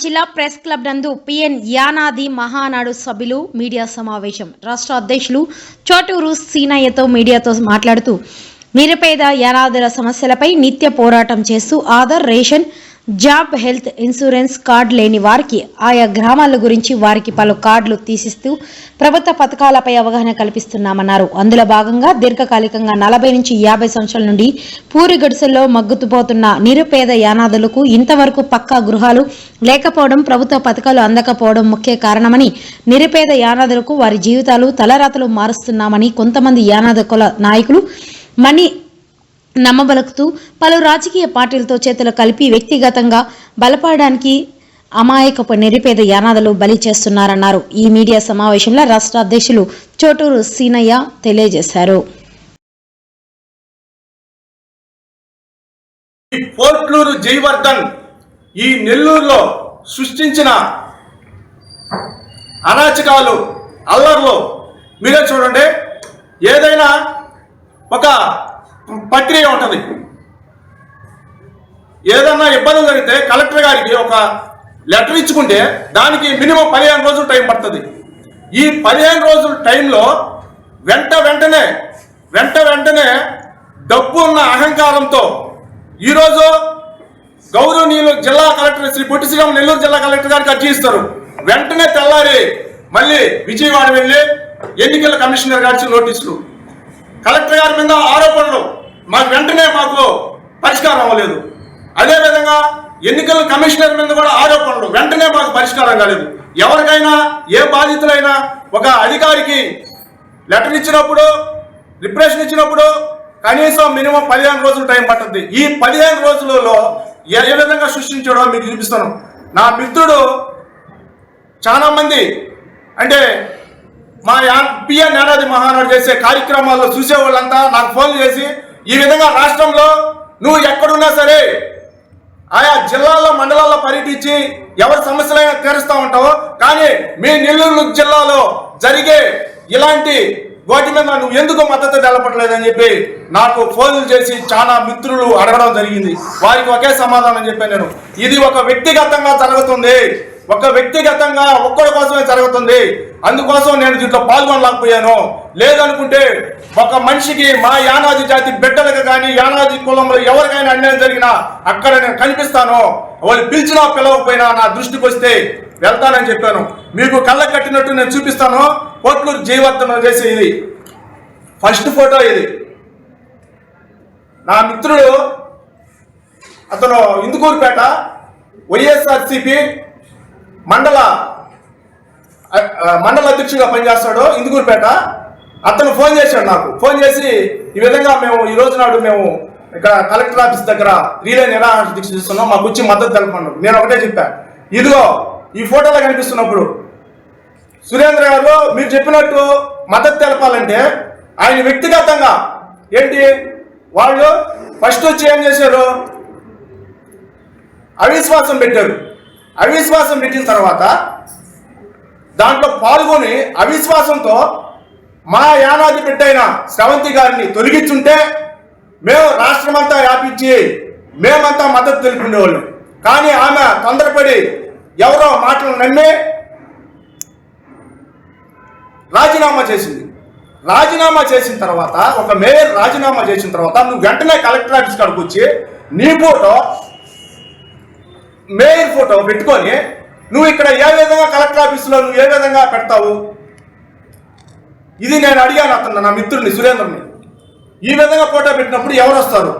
జిల్లా press club నందు PN Yanadi Mahanadu సభ్యులు మీడియా సమావేశం. రాష్ట్ర అధ్యక్షులు చోటూరు సీనయ్యతో మీడియాతో మాట్లాడుతూ నిరుపేద యానాదుల సమస్యలపై నిత్య పోరాటం చేస్తూ Aadhaar, ration, job, health insurance card లేని వారికి ఆయా గ్రామాల గురించి వారికి పలు కార్డులు తీసిస్తూ ప్రభుత్వ పథకాలపై అవగాహన కల్పిస్తున్నామన్నారు. అందులో భాగంగా దీర్ఘకాలికంగా 40 నుంచి 50 సంవత్సరాల నుండి పూరి గుడిసెల్లో మగ్గుతుపోతున్న నిరుపేద యానాదులకు ఇంతవరకు పక్కా గృహాలు లేకపోవడం, ప్రభుత్వ పథకాలు అందకపోవడం ముఖ్య కారణమని, నిరుపేద యానాదులకు వారి జీవితాలు తలరాతలు మారుస్తున్నామని కొంతమంది యానాద కుల నాయకులు మనీ నమ్మబలుకుతూ పలు రాజకీయ పార్టీలతో చేతులు కలిపి వ్యక్తిగతంగా బలపడడానికి అమాయకపు నిరుపేద యానాదులు బలి చేస్తున్నారన్నారు. ఈ మీడియా సమావేశంలో రాష్ట్ర అధ్యక్షులు చోటూరు సీనయ్య తెలియజేశారు. పోర్ట్లూరు జయవర్ధన్ ఈ నెల్లూరులో సృష్టించిన అరాచకాలు, అల్లర్లు మీరే చూడండి. ఏదైనా ఒక ప్రక్రియ ఉంటుంది. ఏదన్నా ఇబ్బందులు జరిగితే కలెక్టర్ గారికి ఒక లెటర్ ఇచ్చుకుంటే దానికి మినిమం 15 రోజులు టైం పడుతుంది. ఈ 15 రోజుల టైంలో వెంటనే డబ్బు ఉన్న అహంకారంతో ఈరోజు గౌరవనీయులు జిల్లా కలెక్టర్ శ్రీ పొట్టి శ్రీరాములు నెల్లూరు జిల్లా కలెక్టర్ గారికి అర్జీ ఇస్తారు. వెంటనే తెల్లారి మళ్ళీ విజయవాడ వెళ్ళి ఎన్నికల కమిషనర్ గారికి నోటీసులు, కలెక్టర్ గారి మీద ఆరోపణలు, వెంటనే మాకు పరిష్కారం అవ్వలేదు. అదేవిధంగా ఎన్నికల కమిషనర్ మీద కూడా ఆరోపణలు, వెంటనే మాకు పరిష్కారం కాలేదు. ఎవరికైనా ఏ బాధితులైనా ఒక అధికారికి లెటర్ ఇచ్చినప్పుడు, రిప్రెషన్ ఇచ్చినప్పుడు కనీసం మినిమం 15 రోజులు టైం పడుతుంది. ఈ 15 రోజులలో ఏ విధంగా సృష్టించాడో మీకు చూపిస్తాను. నా మిత్రుడు చాలా మంది అంటే మా పిఎన్ యానాది మహానాడు చేసే కార్యక్రమాల్లో చూసేవాళ్ళంతా నాకు ఫోన్ చేసి ఈ విధంగా రాష్ట్రంలో నువ్వు ఎక్కడున్నా సరే ఆయా జిల్లాల్లో, మండలాల్లో పర్యటించి ఎవరి సమస్యలైనా తీరుస్తూ ఉంటావు, కానీ మీ నెల్లూరు జిల్లాలో జరిగే ఇలాంటి వాటి మీద నువ్వు ఎందుకు మద్దతు తెలపట్లేదని చెప్పి నాకు ఫోన్లు చేసి చాలా మిత్రులు అడగడం జరిగింది. వారికి ఒకే సమాధానం చెప్పాను నేను, ఇది ఒక వ్యక్తిగతంగా జరుగుతుంది, ఒక వ్యక్తిగతంగా ఒక్కడి కోసమే జరుగుతుంది, అందుకోసం నేను దీంట్లో పాల్గొనలేకపోయాను. లేదనుకుంటే ఒక మనిషికి, మా యానాది జాతి బిడ్డలకు కానీ యానాది కులంలో ఎవరికైనా అన్యాయం జరిగినా అక్కడ నేను కనిపిస్తాను, వాళ్ళు పిలిచినా పిలవకపోయినా నా దృష్టికి వస్తే వెళ్తానని చెప్పాను. మీకు కళ్ళ కట్టినట్టు నేను చూపిస్తాను. పోర్ట్లూరు జయవర్ధన్ చేసే ఇది ఫస్ట్ ఫోటో. ఇది నా మిత్రుడు, అతను ఇందుకూరుపేట వైఎస్ఆర్సీపీ మండల అధ్యక్షుడిగా పనిచేస్తాడు, ఇందుకూరుపేట. అతను ఫోన్ చేశాడు నాకు. ఫోన్ చేసి ఈ విధంగా మేము ఈ రోజు నాడు మేము ఇక్కడ కలెక్టర్ ఆఫీస్ దగ్గర రీలే నిరాహార దీక్ష చేస్తున్నాం, మాకు వచ్చి మద్దతు తెలపండి. నేను ఒకటే చెప్పాను, ఇదిగో ఈ ఫోటోలో కనిపిస్తున్నప్పుడు సురేంద్ర గారు మీరు చెప్పినట్టు మద్దతు తెలపాలంటే ఆయన వ్యక్తిగతంగా ఏంటి, వాళ్ళు ఫస్ట్ వచ్చి ఏం చేశారు, అవిశ్వాసం పెట్టారు. అవిశ్వాసం పెట్టిన తర్వాత దాంట్లో పాల్గొని అవిశ్వాసంతో మా యానాది బిడ్డ అయిన శ్రవంతి గారిని తొలగించుంటే మేము రాష్ట్రమంతా వ్యాపించి మేమంతా మద్దతు తెలుపుకునేవాళ్ళు. కానీ ఆమె తొందరపడి ఎవరో మాటలు నమ్మి రాజీనామా చేసింది. రాజీనామా చేసిన తర్వాత, ఒక మేయర్ రాజీనామా చేసిన తర్వాత నువ్వు వెంటనే కలెక్టర్ ఆఫీస్ కాడికి వచ్చి నీ ఫోటో, మేయర్ ఫోటో పెట్టుకొని నువ్వు ఇక్కడ ఏ విధంగా కలెక్టర్ ఆఫీసులో నువ్వు ఏ విధంగా పెడతావు? ఇది నేను అడిగాను అతను, నా మిత్రుడిని సురేంద్రని. ఈ విధంగా ఫోటో పెట్టినప్పుడు ఎవరు వస్తారు,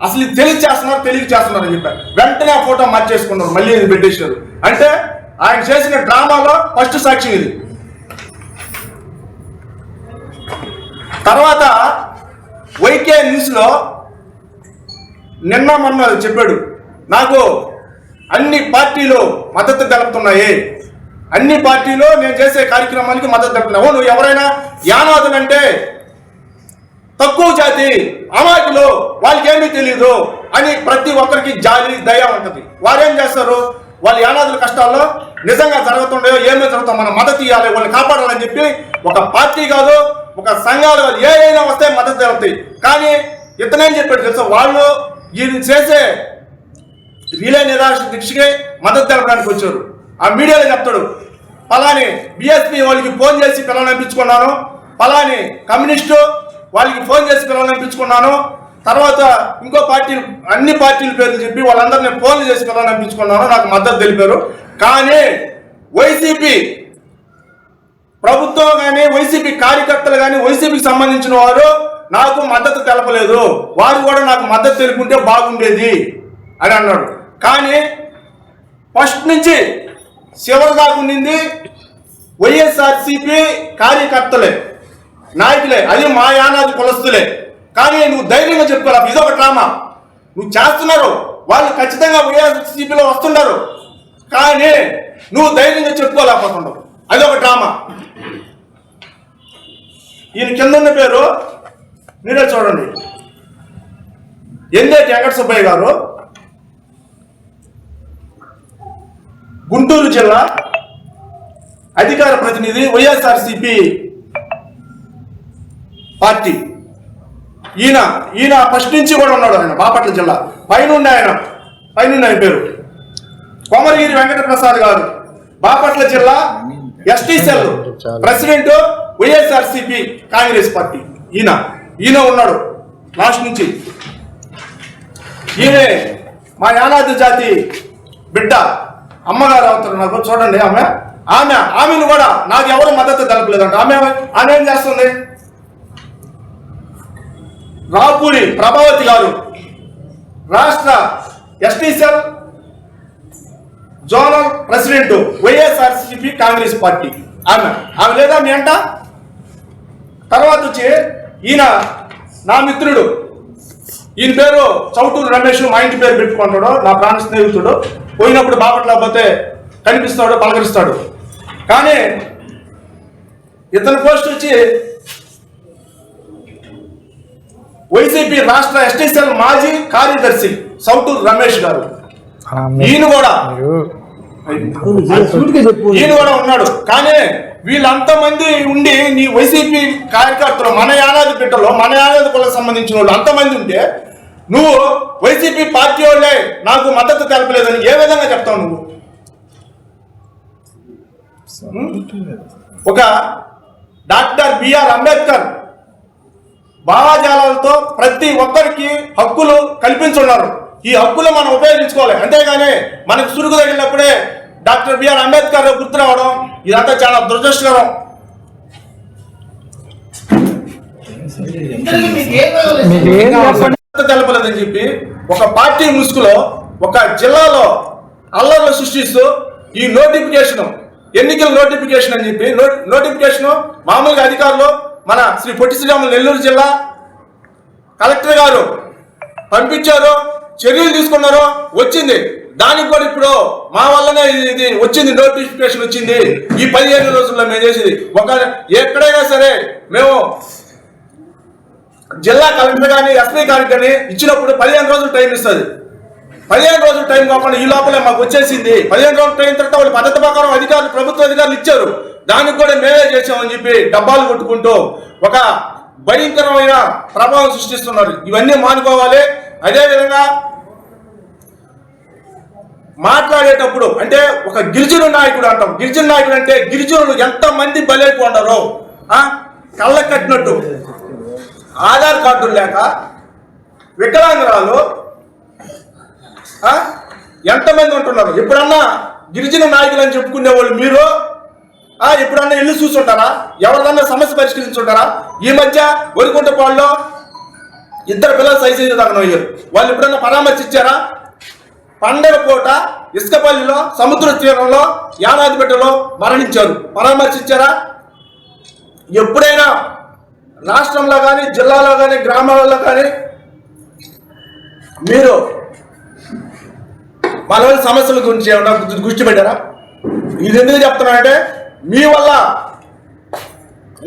అసలు ఇది తెలియచేస్తున్నారు అని చెప్పారు. వెంటనే ఆ ఫోటో మార్చేసుకున్నారు, మళ్ళీ ఇది పెట్టేశారు. అంటే ఆయన చేసిన డ్రామాలో ఫస్ట్ సాక్ష్యం ఇది. తర్వాత వైకే న్యూస్లో నిన్న మొన్న చెప్పాడు, నాకు అన్ని పార్టీలు మద్దతు తెలుపుతున్నాయి, అన్ని పార్టీలు నేను చేసే కార్యక్రమానికి మద్దతు తెలుపుతున్నావు. నువ్వు ఎవరైనా యానాదులంటే తక్కువ జాతి, అమాయకులు, వాళ్ళకి ఏమీ తెలియదు అని ప్రతి ఒక్కరికి జాలి, దయ ఉంటుంది. వారేం చేస్తారు, వాళ్ళ యానాదుల కష్టాల్లో నిజంగా జరుగుతుండేవో ఏమేమి జరుగుతాం, మనం మద్దతు ఇవ్వాలి, వాళ్ళని కాపాడాలని చెప్పి ఒక పార్టీ కాదు, ఒక సంఘాలు కాదు, ఏదైనా వస్తే మద్దతు తెలుపుతాయి. కానీ ఇతనేం చెప్పాడు తెలుసా, వాళ్ళు ఈయన చేసే రిలే నిరాశ దీక్షకి మద్దతు తెలపడానికి వచ్చారు. ఆ మీడియాలో చెప్తాడు, పలాని బిఎస్పీ వాళ్ళకి ఫోన్ చేసి పిల్లలు పంపించుకున్నాను, పలాని కమ్యూనిస్టు వాళ్ళకి ఫోన్ చేసి పిల్లలు పంపించుకున్నాను, తర్వాత ఇంకో పార్టీలు అన్ని పార్టీల పేర్లు చెప్పి వాళ్ళందరినీ ఫోన్లు చేసి పిల్లలు పంపించుకున్నాను, నాకు మద్దతు తెలిపారు. కానీ వైసీపీ ప్రభుత్వం కానీ వైసీపీ కార్యకర్తలు కానీ వైసీపీకి సంబంధించిన వారు నాకు మద్దతు తెలపలేదు, వారు కూడా నాకు మద్దతు తెలుపుకుంటే బాగుండేది అని అన్నాడు. కానీ ఫస్ట్ నుంచి చివరి దాకా ఉండింది వైఎస్ఆర్సీపీ కార్యకర్తలే, నాయకులే, అది మా యానాది కులస్తులే. కానీ నువ్వు ధైర్యంగా చెప్పుకోవాలి, ఇదొక డ్రామా నువ్వు చేస్తున్నారు, వాళ్ళు ఖచ్చితంగా వైఎస్ఆర్సీపీలో వస్తున్నారు, కానీ నువ్వు ధైర్యంగా చెప్పుకోలేకపోతున్నావు, అదొక డ్రామా. ఈయన కింద ఉన్న పేరు మీరే చూడండి, ఎందే వెంకట సుబ్బయ్య గారు, గుంటూరు జిల్లా అధికార ప్రతినిధి వైఎస్ఆర్సీపీ పార్టీ. ఈయన ఫస్ట్ నుంచి కూడా ఉన్నాడు, ఆయన బాపట్ల జిల్లా పైన ఆయన పేరు కొమరగిరి వెంకట ప్రసాద్ గారు, బాపట్ల జిల్లా ST cell president YSRCP Congress party. ఈయన ఉన్నాడు లాస్ట్ నుంచి. ఈయన మా యానాది జాతి బిడ్డ అమ్మగారు అవుతారు, నాకు చూడండి. ఆమెను కూడా నాకు ఎవరు మద్దతు తెలపలేదంట. ఆమె ఏం చేస్తుంది, రాపూరి ప్రభావతి గారు రాష్ట్ర ST cell zonal president YSRCP Congress party. ఆమె లేదా మీ అంట. తర్వాత వచ్చి ఈయన నా మిత్రుడు, ఈయన పేరు చౌటూరు రమేష్, మా ఇంటి పేరు పెట్టుకుంటాడు, నా ప్రాణ స్నేహితుడు. పోయినప్పుడు బాపట్ల పోతే కనిపిస్తాడు, పలకరిస్తాడు. కానీ ఇతని పోస్ట్ వచ్చి వైసీపీ రాష్ట్ర ఎస్టీ సెల్ మాజీ కార్యదర్శి చౌటూరు రమేష్ గారు. ఈయన కూడా ఉన్నాడు. కానీ వీళ్ళంత మంది ఉండి నీ వైసీపీ కార్యకర్తలు, మన యానాది బిడ్డలో, మన యానాది కులకు సంబంధించిన వాళ్ళు అంతమంది ఉంటే నువ్వు వైసీపీ పార్టీ వాళ్ళే నాకు మద్దతు తెలపలేదని ఏ విధంగా చెప్తావు నువ్వు? ఒక డాక్టర్ బిఆర్ అంబేద్కర్ భావాజాలతో ప్రతి ఒక్కరికి హక్కులు కల్పించున్నారు. ఈ హక్కులు మనం ఉపయోగించుకోవాలి, అంతేగాని మనకు సురుగు తగిలినప్పుడే డాక్టర్ బిఆర్ అంబేద్కర్ గుర్తు రావడం ఇదంతా చాలా దురదృష్టకరం. తెలపలేదని చెప్పి ఒక పార్టీ ముసుగులో ఒక జిల్లాలో అల్లర్లు సృష్టిస్తూ ఈ నోటిఫికేషన్, ఎన్నికల నోటిఫికేషన్ అని చెప్పి నోటిఫికేషన్ మామూలుగా అధికారులు మన శ్రీ పొట్టి శ్రీరాములు నెల్లూరు జిల్లా కలెక్టర్ గారు పంపించారు, చర్యలు తీసుకున్నారు, వచ్చింది. దానికి కూడా ఇప్పుడు మా వల్లనే ఇది వచ్చింది, నోటిఫికేషన్ వచ్చింది. ఈ 15 రోజుల్లో మేము చేసేది ఎక్కడైనా సరే మేము జిల్లా కలెక్టర్ కానీ ఎస్పీ కానీ ఇచ్చినప్పుడు 15 రోజులు టైం ఇస్తుంది. 15 రోజులు టైం కాకుండా ఈ లోపలే మాకు వచ్చేసింది. 15 రోజులు టైం తర్వాత వాళ్ళు పద్ధతి ప్రకారం అధికారులు, ప్రభుత్వ అధికారులు ఇచ్చారు, దానికి కూడా మేమే చేసామని చెప్పి డబ్బాలు కొట్టుకుంటూ ఒక భయంకరమైన ప్రభావం సృష్టిస్తున్నారు. ఇవన్నీ మానుకోవాలి. అదేవిధంగా మాట్లాడేటప్పుడు అంటే ఒక గిరిజన నాయకుడు అంటాం. గిరిజన నాయకుడు అంటే గిరిజనులు ఎంతమంది బలైపోండారో, కళ్ళ కట్టినట్టు ఆధార్ కార్డులు లేక వికలాంగురాలు ఎంతమంది ఉంటున్నారు. ఎప్పుడన్నా గిరిజన నాయకులు అని చెప్పుకునే వాళ్ళు మీరు ఎప్పుడన్నా ఇల్లు చూసుంటారా? ఎవరిదన్నా సమస్య పరిష్కరించుంటారా? ఈ మధ్య వరికుంటపాడులో 2 పిల్లలు సైజు దాకా అయ్యారు. వాళ్ళు ఎప్పుడన్నా పరామర్శించారా? పండగ పూట ఇసుకపల్లిలో సముద్ర తీరంలో యానాదిపేటలో మరణించారు, పరామర్శించారా? ఎప్పుడైనా రాష్ట్రంలో కానీ, జిల్లాలో కానీ, గ్రామాలలో కానీ మీరు మన సమస్యల గురించి ఏమన్నా దృష్టి పెట్టారా? ఇది ఎందుకు చెప్తున్నానంటే మీ వల్ల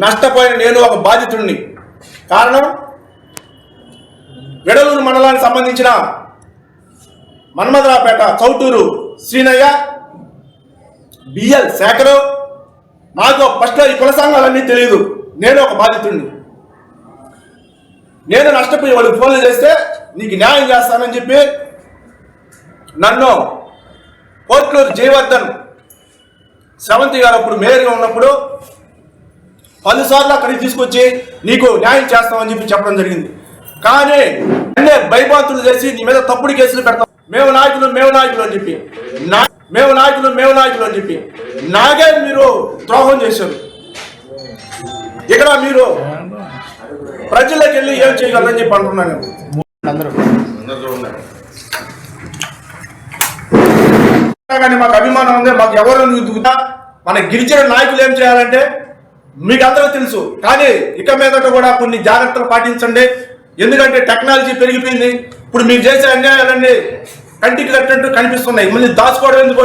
నష్టపోయిన నేను ఒక బాధితుడిని. కారణం వెడలూరు మండలానికి సంబంధించిన మన్మధరాపేట చౌటూరు శ్రీనయ్య, బిఎల్ శేఖరు, నాకు ఫస్ట్ ఈ కుల సంఘాలన్నీ తెలియదు. నేను ఒక బాధితుడిని. నేను నష్టపోయి వాళ్ళకి ఫోన్లు చేస్తే నీకు న్యాయం చేస్తానని చెప్పి నన్ను పోట్లూరు జయవర్ధన్ శ్రవంతి గారు అప్పుడు మేయర్గా ఉన్నప్పుడు పలుసార్లు అక్కడికి తీసుకొచ్చి నీకు న్యాయం చేస్తామని చెప్పడం జరిగింది. కానీ భయభాంతులు చేసి నీ మీద తప్పుడు కేసులు పెడతాం, మేము నాయకులు అని చెప్పి నాగే మీరు ద్రోహం చేశారు. ఇక్కడ మీరు ప్రజలకు వెళ్ళి ఏం చేయగలరని చెప్పి అంటున్నాను. కానీ మాకు అభిమానం ఉంది, మాకు ఎవరు మన గిరిజన నాయకులు ఏం చేయాలంటే మీకు అందరూ తెలుసు. కానీ ఇక మీదట కూడా కొన్ని జాగ్రత్తలు పాటించండి. ఎందుకంటే టెక్నాలజీ పెరిగిపోయింది. ఇప్పుడు మీరు చేసే అన్యాయాలన్నీ కంటికి కట్టినట్టు కనిపిస్తున్నాయి. మళ్ళీ దాచుకోవడం ఎందుకు?